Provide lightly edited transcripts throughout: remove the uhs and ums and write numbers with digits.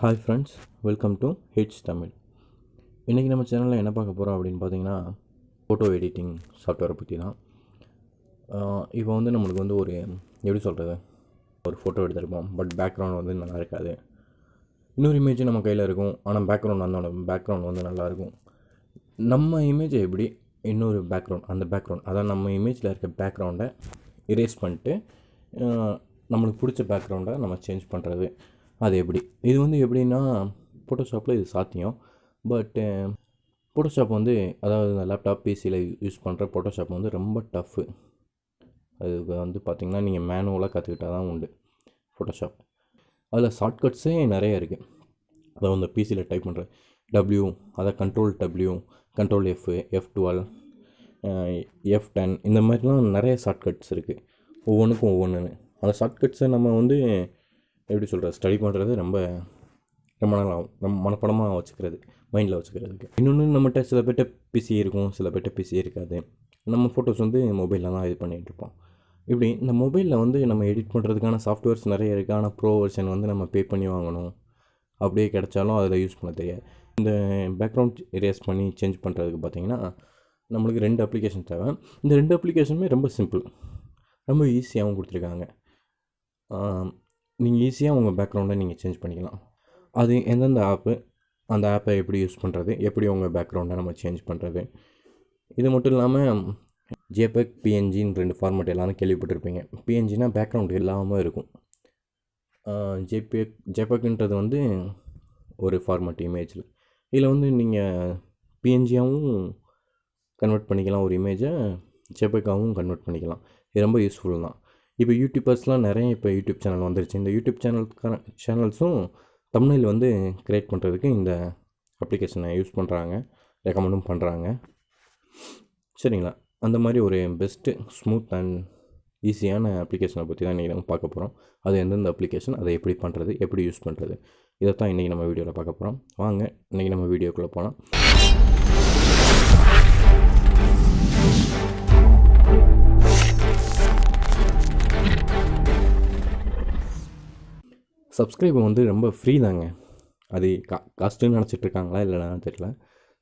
Hi friends, welcome to H Tamil. இன்றைக்கி நம்ம சேனலில் என்ன பார்க்க போகிறோம் அப்படின்னு பார்த்தீங்கன்னா, ஃபோட்டோ எடிட்டிங் சாஃப்ட்வேரை பற்றி தான். இப்போ வந்து நம்மளுக்கு வந்து ஒரு எப்படி சொல்கிறது, ஒரு ஃபோட்டோ எடுத்திருப்போம், பட் பேக்ரவுண்ட் வந்து நல்லா இருக்காது. இன்னொரு இமேஜ் நம்ம கையில் இருக்கும், ஆனால் பேக்ரவுண்ட் வந்து நல்லாயிருக்கும். நம்ம இமேஜை எப்படி இன்னொரு பேக்ரவுண்ட் அதான் நம்ம இமேஜில் இருக்க பேக்ரவுண்டை இரேஸ் பண்ணிட்டு நம்மளுக்கு பிடிச்ச பேக்ரவுண்டை நம்ம சேஞ்ச் பண்ணுறது, அது எப்படி? இது வந்து எப்படின்னா, ஃபோட்டோஷாப்பில் இது சாத்தியம். பட்டு ஃபோட்டோஷாப் வந்து, அதாவது இந்த லேப்டாப் பிசியில் யூஸ் பண்ணுற ஃபோட்டோஷாப் வந்து ரொம்ப டஃப்பு. அதுக்கு வந்து பார்த்திங்கன்னா, நீங்கள் மேனுவலாக கற்றுக்கிட்டால் தான் உண்டு ஃபோட்டோஷாப். அதில் ஷார்ட்கட்ஸே நிறைய இருக்குது. அதாவது இந்த பிசியில் டைப் பண்ணுற அதை Ctrl+W, Ctrl+F, F12, F10 இந்த மாதிரிலாம் நிறைய ஷார்ட்கட்ஸ் இருக்குது. ஒவ்வொன்றுக்கும் ஒவ்வொன்றுன்னு அந்த ஷார்ட்கட்ஸை நம்ம வந்து எப்படி சொல்கிறது, ஸ்டடி பண்ணுறது ரொம்ப நாள் ஆகும். நம்ம மனப்படமாக வச்சுக்கிறது, மைண்டில் வச்சுக்கிறதுக்கு. இன்னொன்று, நம்மகிட்ட சில பேர்ட்ட பிசி இருக்கும், சில பேர்ட்ட பிசி இருக்காது. நம்ம ஃபோட்டோஸ் வந்து மொபைலில் தான் இது பண்ணிகிட்ருப்போம். இப்படி இந்த மொபைலில் வந்து நம்ம எடிட் பண்ணுறதுக்கான சாஃப்ட்வேர்ஸ் நிறைய இருக்குது. ஆனால் ப்ரோ வெர்ஷன் வந்து நம்ம பே பண்ணி வாங்கணும். அப்படியே கிடச்சாலும் அதில் யூஸ் பண்ண தெரியாது. இந்த பேக்ரவுண்ட் எரேஸ் பண்ணி சேஞ்ச் பண்ணுறதுக்கு பார்த்திங்கன்னா, நம்மளுக்கு 2 அப்ளிகேஷன் தேவை. இந்த 2 அப்ளிகேஷனுமே ரொம்ப சிம்பிள், ரொம்ப ஈஸியாகவும் கொடுத்துருக்காங்க. நீங்கள் ஈஸியாக உங்கள் பேக்ரவுண்டை நீங்கள் சேஞ்ச் பண்ணிக்கலாம். அது எந்தெந்த அந்த ஆப்பை எப்படி யூஸ் பண்ணுறது, எப்படி உங்கள் பேக்ரவுண்டை நம்ம சேஞ்ச் பண்ணுறது. இது மட்டும் இல்லாமல் ஜேபெக், பிஎன்ஜின்னு 2 ஃபார்மேட் எல்லோரும் கேள்விப்பட்டிருப்பீங்க. பிஎன்ஜினா பேக்ரவுண்ட் இல்லாமல் இருக்கும். ஜேபெக்ன்றது வந்து ஒரு ஃபார்மேட் இமேஜில். இதில் வந்து நீங்கள் பிஎன்ஜியாகவும் கன்வெர்ட் பண்ணிக்கலாம், ஒரு இமேஜை ஜேபெக்காகவும் கன்வெர்ட் பண்ணிக்கலாம். இது ரொம்ப யூஸ்ஃபுல் தான். இப்போ யூடியூபர்ஸ்லாம் நிறைய யூடியூப் சேனல் வந்துருச்சு. இந்த யூடியூப் சேனல்ஸும் தம்ப்நெயில் வந்து க்ரியேட் பண்ணுறதுக்கு இந்த அப்ளிகேஷனை யூஸ் பண்ணுறாங்க, ரெக்கமெண்டும் பண்ணுறாங்க. சரிங்களா? அந்த மாதிரி ஒரு பெஸ்ட்டு, ஸ்மூத் அண்ட் ஈஸியான அப்ளிகேஷனை பற்றி தான் இன்றைக்கி நம்ம பார்க்க போகிறோம். அது எந்தெந்த அப்ளிகேஷன், அதை எப்படி பண்ணுறது, எப்படி யூஸ் பண்ணுறது, இதைத்தான் இன்றைக்கி நம்ம வீடியோவில் பார்க்க போகிறோம். வாங்க இன்றைக்கி நம்ம வீடியோக்குள்ளே போகலாம். சப்ஸ்கிரைப் வந்து ரொம்ப ஃப்ரீ தாங்க. அது காஸ்ட்டுன்னு நினச்சிட்ருக்காங்களா இல்லைனா தெரியல.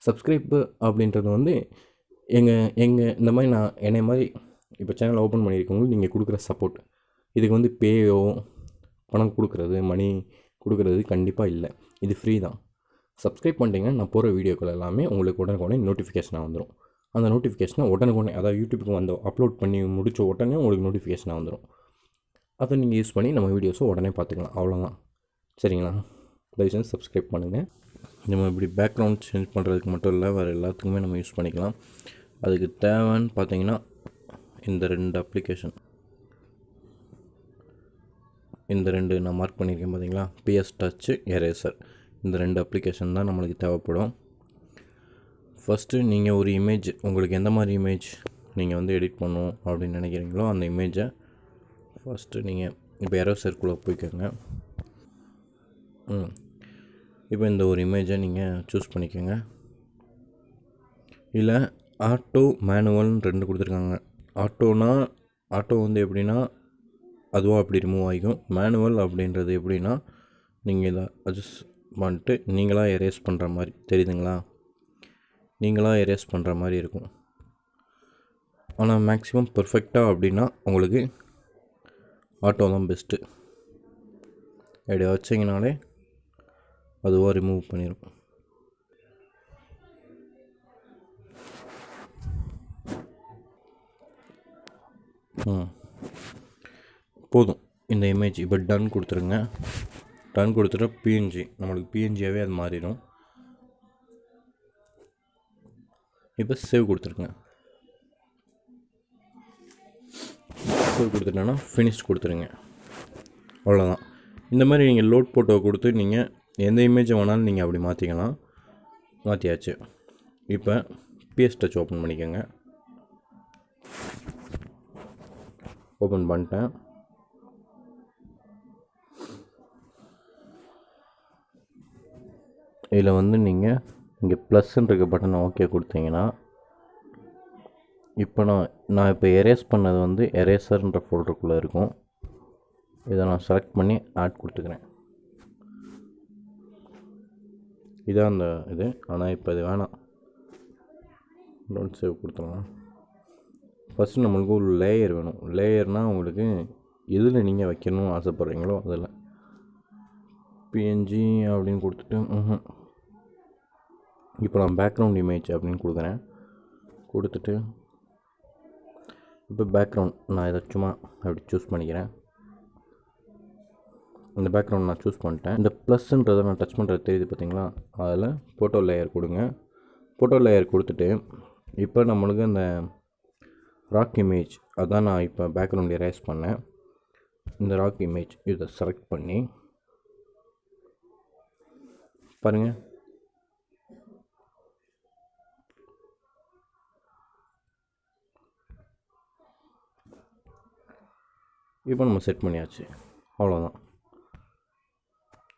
சப்ஸ்கிரைப்பு அப்படின்றது வந்து எங்கள் இந்த மாதிரி என்னை மாதிரி இப்போ சேனல் ஓப்பன் பண்ணியிருக்கவங்களுக்கு நீங்கள் கொடுக்குற சப்போர்ட். இதுக்கு வந்து பேயோ பணம் கொடுக்குறது, மணி கொடுக்குறது கண்டிப்பாக இல்லை. இது ஃப்ரீ தான். சப்ஸ்கிரைப் பண்ணிட்டீங்கன்னா நான் போகிற வீடியோக்கள் எல்லாமே உங்களுக்கு உடனுக்குடனே நோட்டிஃபிகேஷனாக வந்துடும். அந்த நோட்டிஃபிகேஷனை உடனுக்குடனே, அதாவது யூடியூப்புக்கு அப்லோட் பண்ணி முடித்த உடனே உங்களுக்கு நோட்டிஃபிகேஷனாக வந்துடும். அதை நீங்கள் யூஸ் பண்ணி நம்ம வீடியோஸை உடனே பார்த்துக்கலாம். அவ்வளோதான். சரிங்களா? தயவுசெய்து சப்ஸ்கிரைப் பண்ணுங்கள். நம்ம இப்படி பேக்ரவுண்ட் சேஞ்ச் பண்ணுறதுக்கு மட்டும் இல்லை, வேறு எல்லாத்துக்குமே நம்ம யூஸ் பண்ணிக்கலாம். அதுக்கு தேவைன்னு பார்த்தீங்கன்னா இந்த 2 அப்ளிகேஷன், இந்த 2 நான் மார்க் பண்ணியிருக்கேன் பார்த்தீங்களா, PS Touch, எரேசர். இந்த 2 அப்ளிகேஷன் தான் நம்மளுக்கு தேவைப்படும். ஃபஸ்ட்டு நீங்கள் ஒரு இமேஜ், உங்களுக்கு எந்த மாதிரி இமேஜ் நீங்கள் வந்து எடிட் பண்ணணும் அப்படின்னு நினைக்கிறீங்களோ அந்த இமேஜை ஃபஸ்ட்டு நீங்கள் இப்போ எரேசர்க்குள்ளே போய்க்கோங்க. இப்போ இந்த ஒரு இமேஜை நீங்கள் சூஸ் பண்ணிக்கோங்க. இல்லை ஆட்டோ, மேனுவல்னு 2 கொடுத்துருக்காங்க. ஆட்டோ வந்து எப்படின்னா அதுவாக அப்படி ரிமூவ் ஆகிக்கும். மேனுவல் அப்படின்றது எப்படின்னா நீங்கள் இதை அட்ஜஸ்ட் பண்ணிட்டு நீங்களாக எரேஸ் பண்ணுற மாதிரி, தெரியுதுங்களா? நீங்களாக எரேஸ் பண்ணுற மாதிரி இருக்கும். ஆனால் மேக்ஸிமம் பர்ஃபெக்டாக அப்படின்னா உங்களுக்கு ஆட்டோ தான் பெஸ்ட்டு. அப்படி வச்சிங்கனாலே அதுவாக ரிமூவ் பண்ணிடும். போதும். இந்த இமேஜ் இப்போ டன் கொடுத்துருங்க. டன் கொடுத்துட்டா பிஎன்ஜி, நம்மளுக்கு பிஎன்ஜியாகவே அது மாறிடும். இப்போ சேவ் கொடுத்துருங்க. சேவ் கொடுத்துட்டோன்னா ஃபினிஷ் கொடுத்துருங்க. அவ்வளோதான். இந்த மாதிரி நீங்கள் லோட் ஃபோட்டோ கொடுத்து நீங்கள் எந்த இமேஜை வேணாலும் நீங்கள் அப்படி மாற்றிக்கலாம். மாற்றியாச்சு. இப்போ PS Touch ஓப்பன் பண்ணிக்கோங்க. ஓப்பன் பண்ணிட்டேன். இதில் வந்து நீங்கள் இங்கே +ன்ற பட்டனை ஓகே கொடுத்தீங்கன்னா, இப்போ நான் இப்போ எரேஸ் பண்ணது வந்து எரேசர்ன்ற ஃபோல்டருக்குள்ளே இருக்கும். இதை நான் செலக்ட் பண்ணி ஆட் கொடுத்துக்கிறேன். இதான் அந்த இது. ஆனால் இப்போ இது வேணாம், டோன்ட் சேவ் கொடுத்துடலாம். ஃபஸ்ட்டு நம்மளுக்கு ஒரு லேயர் வேணும். லேயர்னால் உங்களுக்கு எதில் நீங்கள் வைக்கணும்னு ஆசைப்பட்றீங்களோ அதில். பிஎன்ஜி அப்படின்னு கொடுத்துட்டு இப்போ நான் பேக்ரவுண்ட் இமேஜ் அப்படின்னு கொடுக்குறேன். கொடுத்துட்டு இப்போ பேக்ரவுண்ட் நான் இதை சும்மா அப்படி சூஸ் பண்ணிக்கிறேன். இந்த பேக்ரவுண்ட் நான் சூஸ் பண்ணிட்டேன். இந்த ப்ளஸ்ன்றதை நான் டச் பண்ணுறது தெரியுது பார்த்தீங்களா? அதில் ஃபோட்டோ லேயர் கொடுங்க. ஃபோட்டோ லேயர் கொடுத்துட்டு இப்போ நம்மளுக்கு அந்த ராக் இமேஜ் அதான் நான் இப்போ பேக்ரவுண்ட் எரேஸ் பண்ணேன். இந்த ராக் இமேஜ் இதை செலக்ட் பண்ணி பாருங்கள், இப்போ நம்ம செட் பண்ணியாச்சு. அவ்வளோதான்.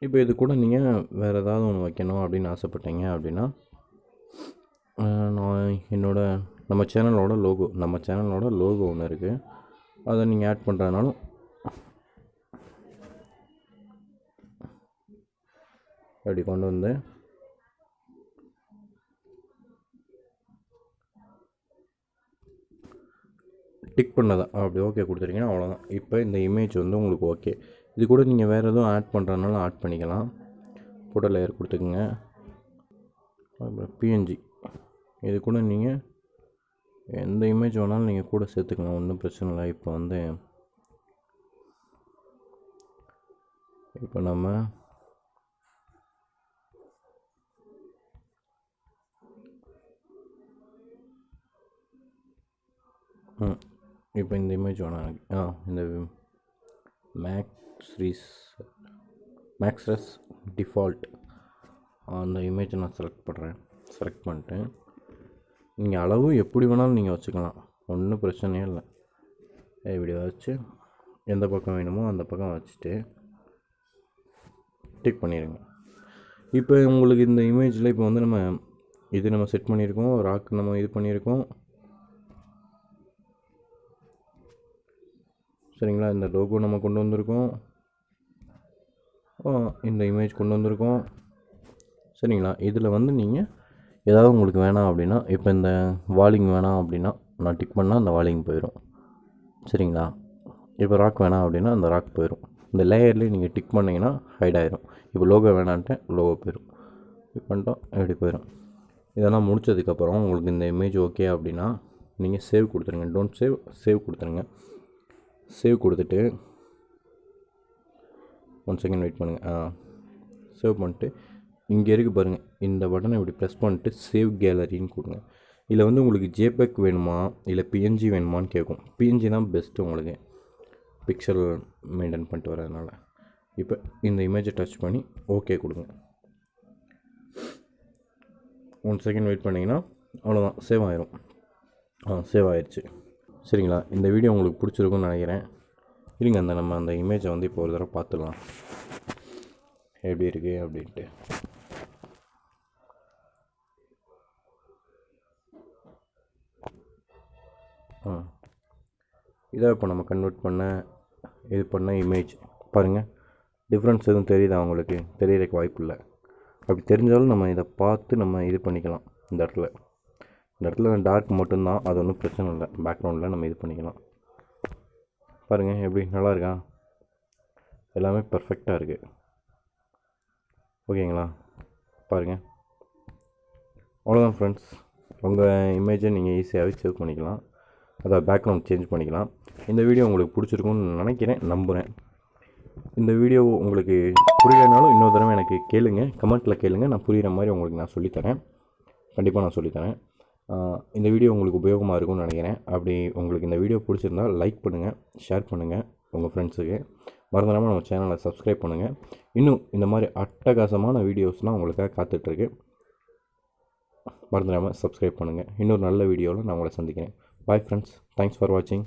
இப்போ இது கூட நீங்கள் வேறு ஏதாவது ஒன்று வைக்கணும் அப்படின்னு ஆசைப்பட்டீங்க அப்படின்னா, நான் நம்ம சேனலோட லோகோ ஒன்று இருக்குது, அதை நீங்கள் ஆட் பண்ணுறதுனாலும் அப்படி கொண்டு வந்து டிக் பண்ணதை அப்படி ஓகே கொடுத்துருக்கீங்கன்னா அவ்வளோதான். இப்போ இந்த இமேஜ் வந்து உங்களுக்கு ஓகே. இது கூட நீங்கள் வேறு எதுவும் ஆட் பண்ணுறதுனாலும் ஆட் பண்ணிக்கலாம். ஃபோட்டோ லேயர் கொடுத்துக்குங்க. அப்புறம் பிஎன்ஜி இது கூட நீங்கள் எந்த இமேஜ் வேணாலும் நீங்கள் கூட சேர்த்துக்கலாம், ஒன்றும் பிரச்சனை இல்லை. இப்போ நம்ம இப்போ இந்த இமேஜ் வேணாம், இந்த மேக்ஸ்ரஸ் டிஃபால்ட் அந்த இமேஜை நான் செலக்ட் பண்ணிட்டு நீங்கள் அளவு எப்படி வேணாலும் நீங்கள் வச்சுக்கலாம், ஒன்றும் பிரச்சனையே இல்லை. இப்படி வச்சு எந்த பக்கம் வேணுமோ அந்த பக்கம் வச்சுட்டு டிக் பண்ணிடுங்க. இப்போ உங்களுக்கு இந்த இமேஜில் இப்போ வந்து நம்ம செட் பண்ணியிருக்கோம், ராக் நம்ம இது பண்ணியிருக்கோம் சரிங்களா. இந்த லோகோ நம்ம கொண்டு வந்திருக்கோம், இந்த இமேஜ் கொண்டு வந்திருக்கோம் சரிங்களா. இதில் வந்து நீங்கள் ஏதாவது உங்களுக்கு வேணாம் அப்படின்னா, இப்போ இந்த வாலிங் வேணாம் அப்படின்னா நான் டிக் பண்ணால் அந்த வாலிங் போயிடும் சரிங்களா. இப்போ ராக் வேணாம் அப்படின்னா அந்த ராக் போயிடும். இந்த லேயர்லேயே நீங்கள் டிக் பண்ணிங்கன்னா ஹைட் ஆகிடும். இப்போ லோகோ வேணான்ட்டு லோகோ போயிடும். டிக் பண்ணிட்டோம் எப்படி போயிடும். இதெல்லாம் முடித்ததுக்கப்புறம் உங்களுக்கு இந்த இமேஜ் ஓகே அப்படின்னா நீங்கள் சேவ் கொடுத்துருங்க. டோன்ட் சேவ் கொடுத்துருங்க. சேவ் கொடுத்துட்டு 1 செகண்ட் வெயிட் பண்ணுங்கள். சேவ் பண்ணிட்டு இங்கே இருக்குது பாருங்கள், இந்த பட்டனை இப்படி ப்ரெஸ் பண்ணிட்டு சேவ் கேலரின்னு கொடுங்க. இதில் வந்து உங்களுக்கு ஜேபெக் வேணுமா இல்லை பிஎன்ஜி வேணுமான்னு கேட்கும். பிஎன்ஜி தான் பெஸ்ட்டு உங்களுக்கு, பிக்சல் மெயின்டைன் பண்ணிட்டு வரதுனால. இப்போ இந்த இமேஜை டச் பண்ணி ஓகே கொடுங்க. 1 செகண்ட் வெயிட் பண்ணிங்கன்னா அவ்வளோதான், சேவ் ஆயிரும். சேவ் ஆயிடுச்சு சரிங்களா. இந்த வீடியோ உங்களுக்கு பிடிச்சிருக்குன்னு நினைக்கிறேன். இருங்க நம்ம அந்த இமேஜை வந்து இப்போ ஒரு தடவை பார்த்துடலாம் எப்படி இருக்குது அப்படின்ட்டு. இதை இப்போ நம்ம கன்வெர்ட் பண்ண இமேஜ் பாருங்கள், டிஃப்ரென்ஸ் எதுவும் தெரியுதா உங்களுக்கு? தெரியறதுக்கு வாய்ப்பு இல்லை. அப்படி தெரிஞ்சாலும் நம்ம இதை பார்த்து நம்ம இது பண்ணிக்கலாம். இந்த இடத்துல டார்க் மட்டும்தான், அது ஒன்றும் பிரச்சனை இல்லை. பேக்ரவுண்டில் நம்ம இது பண்ணிக்கலாம். பாருங்கள் எப்படி நல்லா இருக்கா? எல்லாமே பர்ஃபெக்டாக இருக்குது ஓகேங்களா. பாருங்கள், அவ்வளோதான் ஃப்ரெண்ட்ஸ். உங்கள் இமேஜை நீங்கள் ஈஸியாகவே சேவ் பண்ணிக்கலாம், அதாவது பேக்ரவுண்ட் சேஞ்ச் பண்ணிக்கலாம். இந்த வீடியோ உங்களுக்கு பிடிச்சிருக்குன்னு நினைக்கிறேன், நம்புகிறேன். இந்த வீடியோ உங்களுக்கு புரியலைனாலும் இன்னொரு தடவை எனக்கு கேளுங்கள், கமெண்ட்டில் கேளுங்கள். நான் புரிகிற மாதிரி உங்களுக்கு நான் சொல்லித்தரேன், கண்டிப்பாக நான் சொல்லித்தரேன். இந்த வீடியோ உங்களுக்கு உபயோகமாக இருக்கும்னு நினைக்கிறேன். அப்படி உங்களுக்கு இந்த வீடியோ பிடிச்சிருந்தால் லைக் பண்ணுங்கள், ஷேர் பண்ணுங்கள் உங்கள் ஃப்ரெண்ட்ஸுக்கு. மறந்துடாமல் நம்ம சேனலை சப்ஸ்கிரைப் பண்ணுங்கள். இன்னும் இந்த மாதிரி அட்டகாசமான வீடியோஸ்லாம் உங்களுக்காக காத்துட்ருக்கு. மறந்துடாமல் சப்ஸ்கிரைப் பண்ணுங்கள். இன்னொரு நல்ல வீடியோவில் நான் உங்களை சந்திக்கிறேன். பாய் ஃப்ரெண்ட்ஸ், தேங்க்ஸ் ஃபார் வாட்சிங்.